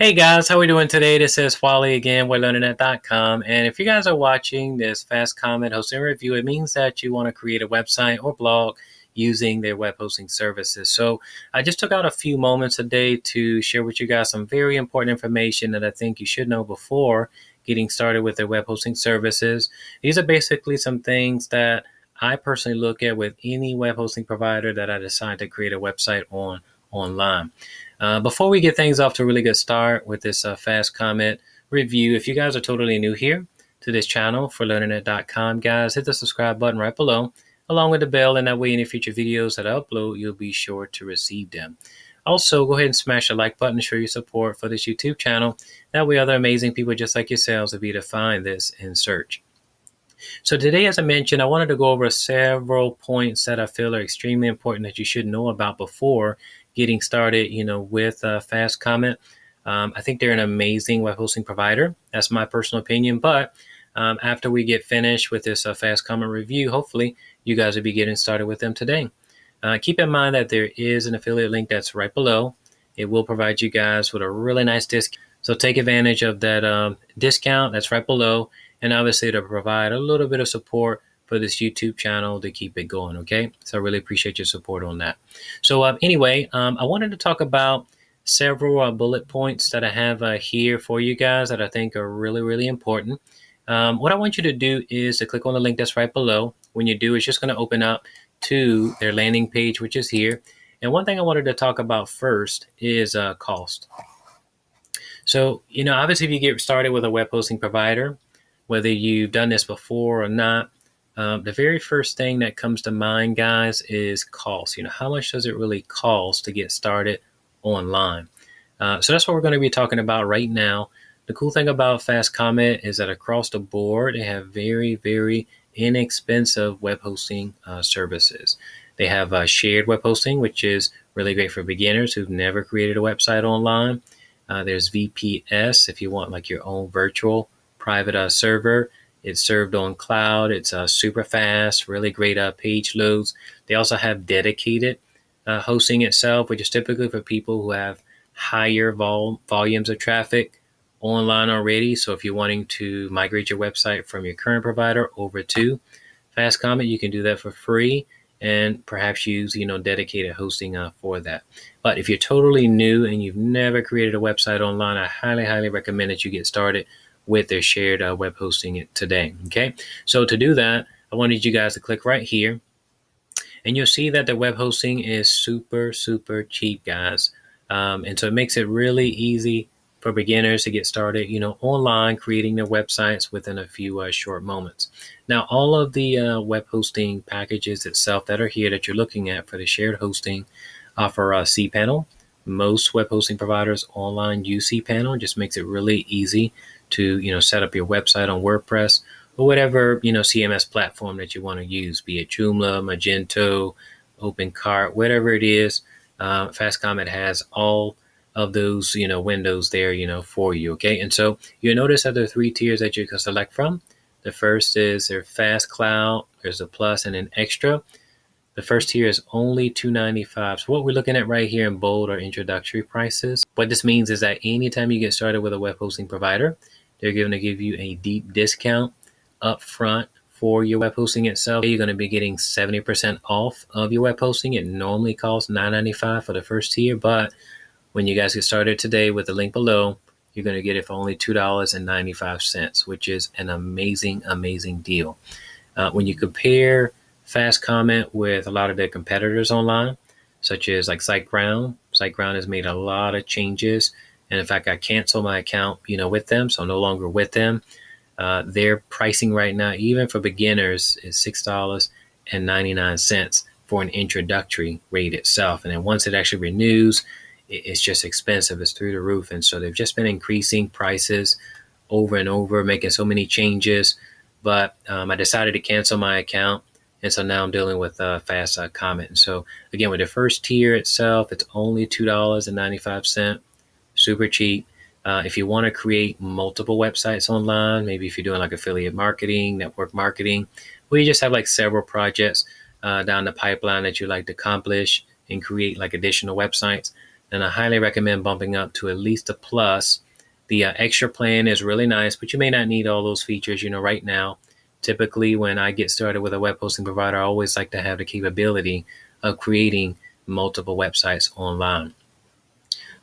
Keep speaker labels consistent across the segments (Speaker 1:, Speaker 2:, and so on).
Speaker 1: Hey guys, how we doing today? This is Wally again, WeLearningNet.com. And if you guys are watching this FastComet hosting review, it means that you want to create a website or blog using their web hosting services. So I just took out a few moments today to share with you guys some very important information that I think you should know before getting started with their web hosting services. These are basically some things that I personally look at with any web hosting provider that I decide to create a website online. Before we get things off to a really good start with this FastComet review, if you guys are totally new here to this channel for LearningNet.com, guys, hit the subscribe button right below, along with the bell, and that way any future videos that I upload, you'll be sure to receive them. Also, go ahead and smash the like button to show your support for this YouTube channel. That way other amazing people just like yourselves will be able to find this in search. So today, as I mentioned, I wanted to go over several points that I feel are extremely important that you should know about before getting started, with FastComet. I think they're an amazing web hosting provider. That's my personal opinion. But after we get finished with this FastComet review, hopefully you guys will be getting started with them today. Keep in mind that there is an affiliate link that's right below. It will provide you guys with a really nice discount. So take advantage of that discount that's right below. And obviously to provide a little bit of support for this YouTube channel to keep it going, okay? So I really appreciate your support on that. So anyway, I wanted to talk about several bullet points that I have here for you guys that I think are really, really important. What I want you to do is to click on the link that's right below. When you do, it's just going to open up to their landing page, which is here. And one thing I wanted to talk about first is cost. So, obviously if you get started with a web hosting provider, whether you've done this before or not, the very first thing that comes to mind, guys, is cost. How much does it really cost to get started online? So that's what we're going to be talking about right now. The cool thing about FastComet is that across the board, they have very, very inexpensive web hosting services. They have shared web hosting, which is really great for beginners who've never created a website online. There's VPS if you want like your own virtual private server. It's served on cloud. It's super fast, really great page loads. They also have dedicated hosting itself, which is typically for people who have higher volumes of traffic online already. So if you're wanting to migrate your website from your current provider over to FastComet, you can do that for free and perhaps use dedicated hosting for that. But if you're totally new and you've never created a website online, I highly recommend that you get started with their shared web hosting today. Okay, so to do that, I wanted you guys to click right here, and you'll see that the web hosting is super cheap, guys. And so it makes it really easy for beginners to get started, online creating their websites within a few short moments. Now, all of the web hosting packages itself that are here that you're looking at for the shared hosting offer cPanel. Most web hosting providers online use cPanel. Just makes it really easy to set up your website on WordPress or whatever CMS platform that you want to use, be it Joomla, Magento, OpenCart, whatever it is. FastComet has all of those windows there for you. Okay, and so you'll notice that there are three tiers that you can select from. The first is their Fast Cloud. There's a Plus and an Extra. The first tier is only $295. So what we're looking at right here in bold are introductory prices. What this means is that anytime you get started with a web hosting provider, they're going to give you a deep discount up front for your web hosting itself. You're going to be getting 70% off of your web hosting. It normally costs $995 for the first tier, but when you guys get started today with the link below, you're going to get it for only $2.95, which is an amazing deal. When you compare FastComet with a lot of their competitors online, such as like SiteGround has made a lot of changes. And in fact, I canceled my account, with them. So I'm no longer with them. Their pricing right now, even for beginners, is $6.99 for an introductory rate itself. And then once it actually renews, it's just expensive. It's through the roof. And so they've just been increasing prices over and over, making so many changes. But I decided to cancel my account. And so now I'm dealing with FastComet. And so again, with the first tier itself, it's only $2.95, super cheap. If you want to create multiple websites online, maybe if you're doing like affiliate marketing, network marketing, or you just have like several projects down the pipeline that you like to accomplish and create like additional websites, and I highly recommend bumping up to at least a plus. The extra plan is really nice, but you may not need all those features, right now. Typically, when I get started with a web hosting provider, I always like to have the capability of creating multiple websites online.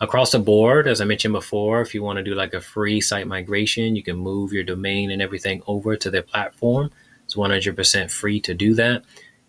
Speaker 1: Across the board, as I mentioned before, if you want to do like a free site migration, you can move your domain and everything over to their platform. It's 100% free to do that.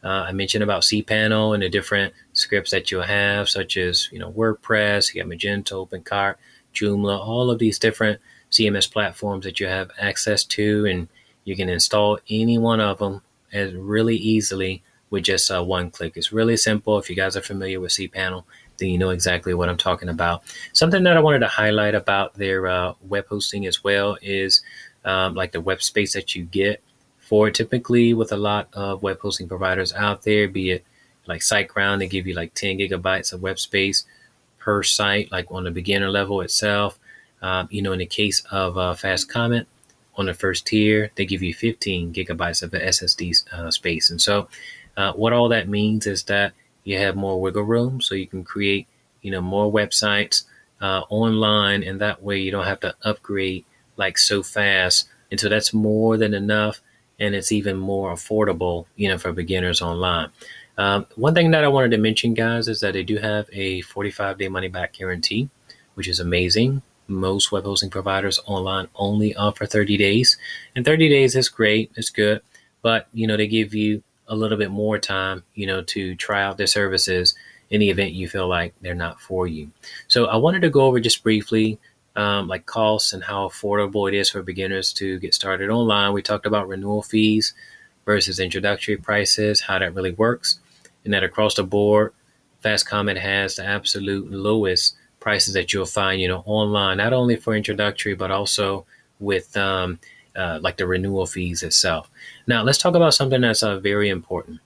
Speaker 1: I mentioned about cPanel and the different scripts that you'll have, such as WordPress, you got Magento, OpenCart, Joomla, all of these different CMS platforms that you have access to, and you can install any one of them as really easily with just one click. It's really simple. If you guys are familiar with cPanel, then you know exactly what I'm talking about. Something that I wanted to highlight about their web hosting as well is like the web space that you get for it. Typically, with a lot of web hosting providers out there, be it like SiteGround, they give you like 10 gigabytes of web space per site, like on the beginner level itself. In the case of FastComet, on the first tier, they give you 15 gigabytes of SSD space. And so, what all that means is that you have more wiggle room, so you can create, more websites online, and that way you don't have to upgrade like so fast. And so that's more than enough, and it's even more affordable, for beginners online. One thing that I wanted to mention, guys, is that they do have a 45-day money-back guarantee, which is amazing. Most web hosting providers online only offer 30 days, and 30 days is great, it's good, but they give you a little bit more time, to try out their services in the event you feel like they're not for you. So I wanted to go over just briefly like costs and how affordable it is for beginners to get started online. We talked about renewal fees versus introductory prices, how that really works, and that across the board, FastComet has the absolute lowest prices that you'll find, online, not only for introductory, but also with like the renewal fees itself. Now, let's talk about something that's very important.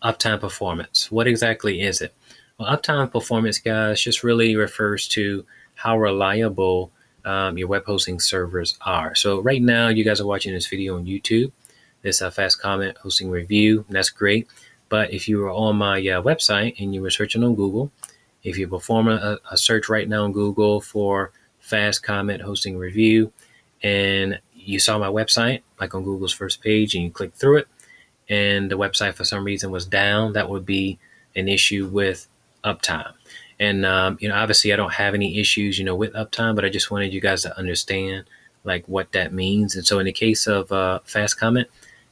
Speaker 1: Uptime performance. What exactly is it? Well, uptime performance, guys, just really refers to how reliable your web hosting servers are. So right now, you guys are watching this video on YouTube. This FastComet hosting review, and that's great. But if you were on my website and you were searching on Google, if you perform a search right now on Google for FastComet hosting review, and you saw my website, like on Google's first page, and you click through it, and the website for some reason was down, that would be an issue with uptime. And obviously I don't have any issues, with uptime, but I just wanted you guys to understand like what that means. And so in the case of FastComet,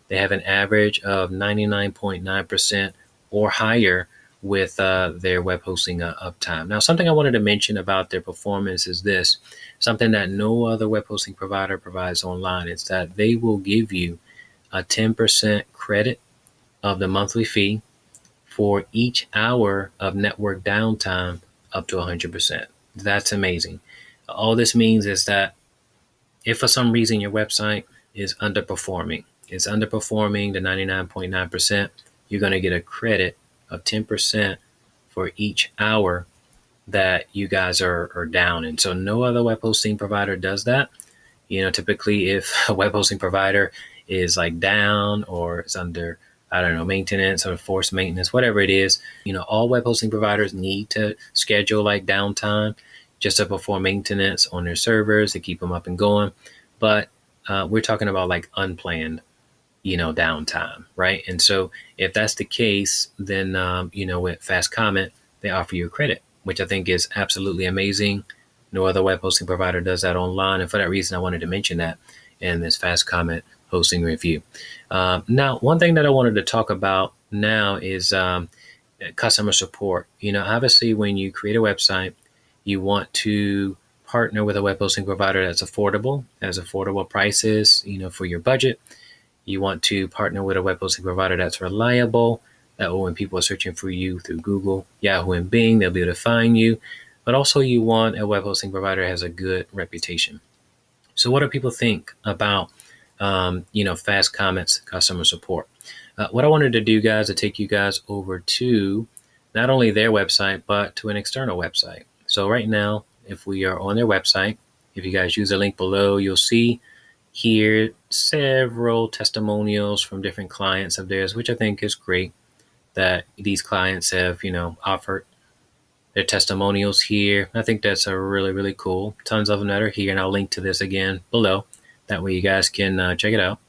Speaker 1: they have an average of 99.9% or higher with their web hosting uptime. Now, something I wanted to mention about their performance is this, something that no other web hosting provider provides online. It's that they will give you a 10% credit of the monthly fee for each hour of network downtime up to 100%. That's amazing. All this means is that if for some reason your website is underperforming, it's underperforming the 99.9%, you're going to get a credit of 10% for each hour that you guys are down. And so no other web hosting provider does that. Typically if a web hosting provider is like down or it's under, I don't know, maintenance or forced maintenance, whatever it is, all web hosting providers need to schedule like downtime just to perform maintenance on their servers to keep them up and going. But we're talking about like unplanned, downtime, right? And so if that's the case, then, with FastComet, they offer you a credit, which I think is absolutely amazing. No other web hosting provider does that online. And for that reason, I wanted to mention that in this FastComet hosting review. Now, one thing that I wanted to talk about now is customer support. Obviously, when you create a website, you want to partner with a web hosting provider that's affordable, has affordable prices, for your budget. You want to partner with a web hosting provider that's reliable, that when people are searching for you through Google, Yahoo, and Bing, they'll be able to find you. But also you want a web hosting provider that has a good reputation. So what do people think about, FastComet's customer support? What I wanted to do, guys, is take you guys over to not only their website, but to an external website. So right now, if we are on their website, if you guys use the link below, you'll see here several testimonials from different clients of theirs, which I think is great that these clients have, offered their testimonials here. I think that's a really, really cool. Tons of them that are here, and I'll link to this again below. That way you guys can check it out.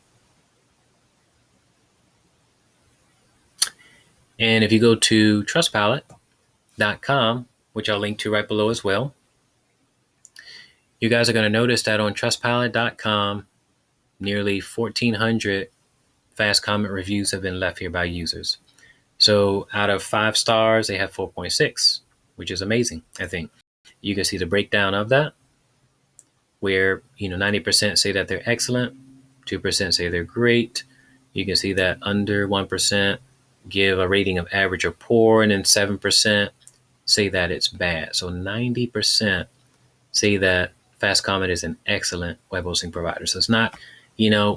Speaker 1: And if you go to Trustpilot.com, which I'll link to right below as well, you guys are going to notice that on Trustpilot.com, nearly 1,400 FastComet reviews have been left here by users. So out of 5 stars, they have 4.6, which is amazing, I think. You can see the breakdown of that, where 90% say that they're excellent, 2% say they're great. You can see that under 1% give a rating of average or poor, and then 7% say that it's bad. So 90% say that FastComet is an excellent web hosting provider. So it's not,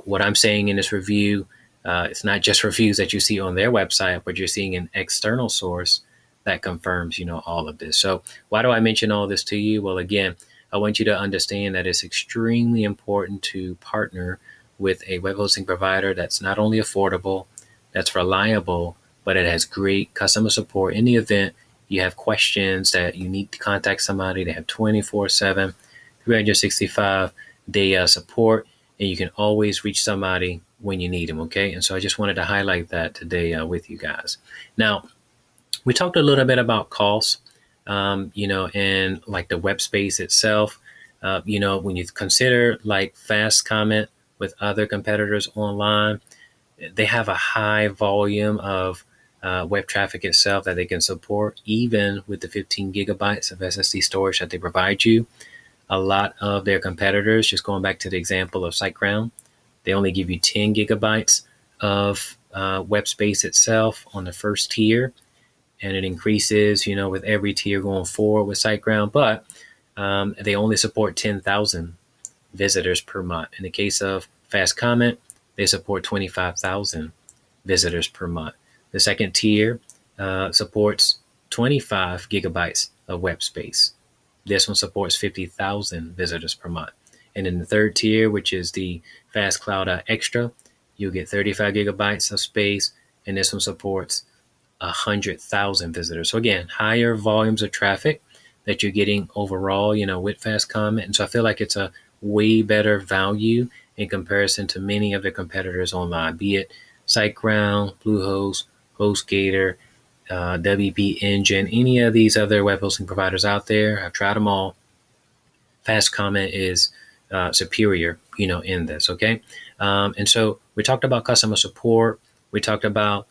Speaker 1: what I'm saying in this review, it's not just reviews that you see on their website, but you're seeing an external source that confirms, all of this. So why do I mention all this to you? Well, again, I want you to understand that it's extremely important to partner with a web hosting provider that's not only affordable, that's reliable, but it has great customer support. In the event you have questions that you need to contact somebody, they have 24/7, 365-day support, and you can always reach somebody when you need them, okay? And so I just wanted to highlight that today with you guys. Now, we talked a little bit about costs, and like the web space itself. When you consider like FastComet with other competitors online, they have a high volume of web traffic itself that they can support, even with the 15 gigabytes of SSD storage that they provide you. A lot of their competitors, just going back to the example of SiteGround, they only give you 10 gigabytes of web space itself on the first tier, and it increases, with every tier going forward with SiteGround, but they only support 10,000 visitors per month. In the case of FastComet, they support 25,000 visitors per month. The second tier supports 25 gigabytes of web space. This one supports 50,000 visitors per month. And in the third tier, which is the Fast Cloud Extra, you'll get 35 gigabytes of space, and this one supports 100,000 visitors. So again, higher volumes of traffic that you're getting overall, with FastComet. And so I feel like it's a way better value in comparison to many of the competitors online, be it SiteGround, Bluehost, HostGator, WP Engine, any of these other web hosting providers out there. I've tried them all. FastComet is superior, in this, okay? And so we talked about customer support. We talked about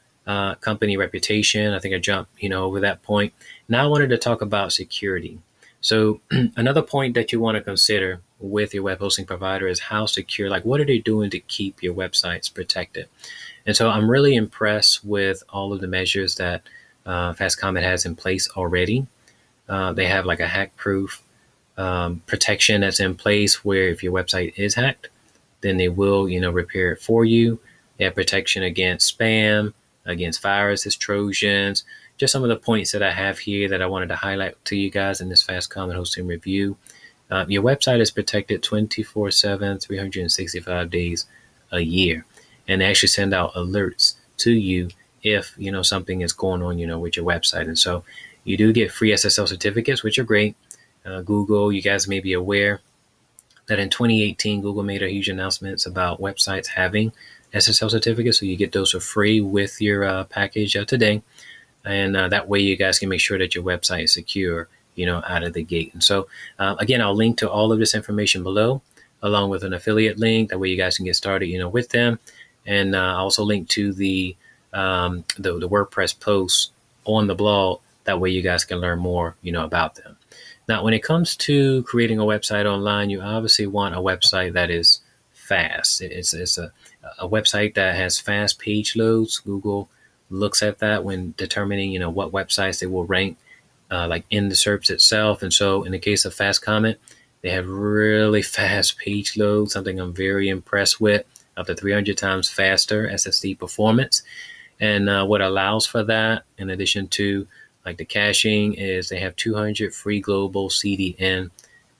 Speaker 1: company reputation. I think I jumped, over that point. Now I wanted to talk about security. So another point that you want to consider with your web hosting provider is how secure, like what are they doing to keep your websites protected? And so I'm really impressed with all of the measures that FastComet has in place already. They have like a hack-proof protection that's in place where if your website is hacked, then they will, repair it for you. They have protection against spam, against viruses, Trojans, just some of the points that I have here that I wanted to highlight to you guys in this FastComet hosting review. Your website is protected 24/7, 365 days a year. And they actually send out alerts to you if, something is going on, with your website. And so you do get free SSL certificates, which are great. Google, you guys may be aware that in 2018, Google made a huge announcements about websites having SSL certificates. So you get those for free with your package today. And that way you guys can make sure that your website is secure, out of the gate. And so, again, I'll link to all of this information below, along with an affiliate link. That way you guys can get started, with them. And I'll also link to the WordPress posts on the blog. That way you guys can learn more, about them. Now, when it comes to creating a website online, you obviously want a website that is fast. It's a website that has fast page loads. Google looks at that when determining, what websites they will rank, like in the SERPs itself. And so in the case of FastComet, they have really fast page loads, something I'm very impressed with, up to 300 times faster SSD performance. And what allows for that, in addition to like the caching, is they have 200 free global CDN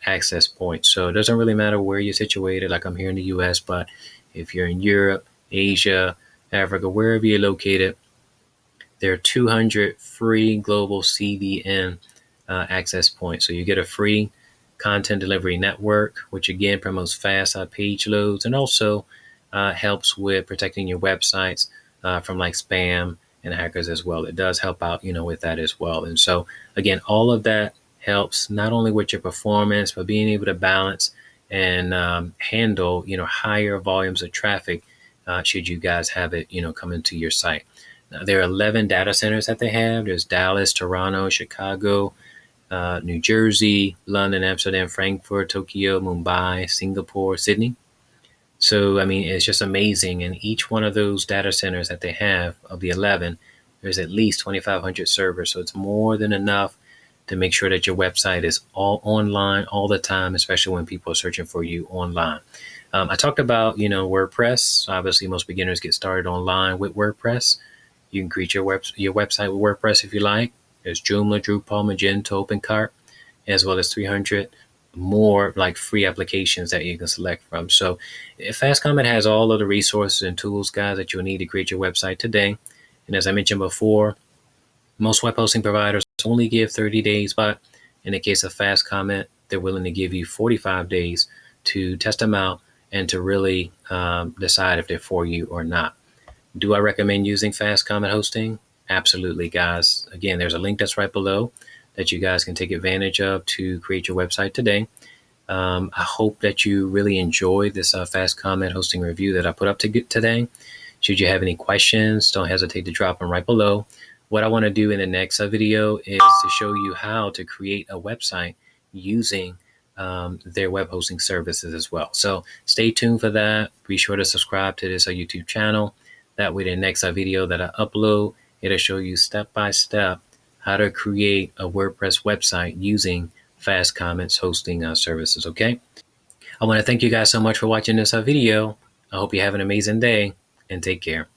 Speaker 1: access points. So it doesn't really matter where you're situated, like I'm here in the US, but if you're in Europe, Asia, Africa, wherever you're located, there are 200 free global CDN access point. So you get a free content delivery network, which again promotes fast page loads and also helps with protecting your websites from like spam and hackers as well. It does help out, with that as well. And so again, all of that helps not only with your performance, but being able to balance and handle, higher volumes of traffic should you guys have it, come into your site. Now, there are 11 data centers that they have. There's Dallas, Toronto, Chicago, New Jersey, London, Amsterdam, Frankfurt, Tokyo, Mumbai, Singapore, Sydney. So, I mean, it's just amazing. And each one of those data centers that they have, of the 11, there's at least 2,500 servers. So it's more than enough to make sure that your website is all online all the time, especially when people are searching for you online. I talked about, WordPress. Obviously, most beginners get started online with WordPress. You can create your website with WordPress if you like. There's Joomla, Drupal, Magento, OpenCart, as well as 300 more like free applications that you can select from. So FastComet has all of the resources and tools, guys, that you'll need to create your website today. And as I mentioned before, most web hosting providers only give 30 days, but in the case of FastComet, they're willing to give you 45 days to test them out and to really decide if they're for you or not. Do I recommend using FastComet hosting? Absolutely, guys. Again, there's a link that's right below that you guys can take advantage of to create your website today. I hope that you really enjoyed this FastComet hosting review that I put up today. Should you have any questions, don't hesitate to drop them right below. What I want to do in the next video is to show you how to create a website using their web hosting services as well. So stay tuned for that. Be sure to subscribe to this YouTube channel. That way the next video that I upload, it'll show you step by step how to create a WordPress website using FastComet's hosting services, okay? I want to thank you guys so much for watching this video. I hope you have an amazing day and take care.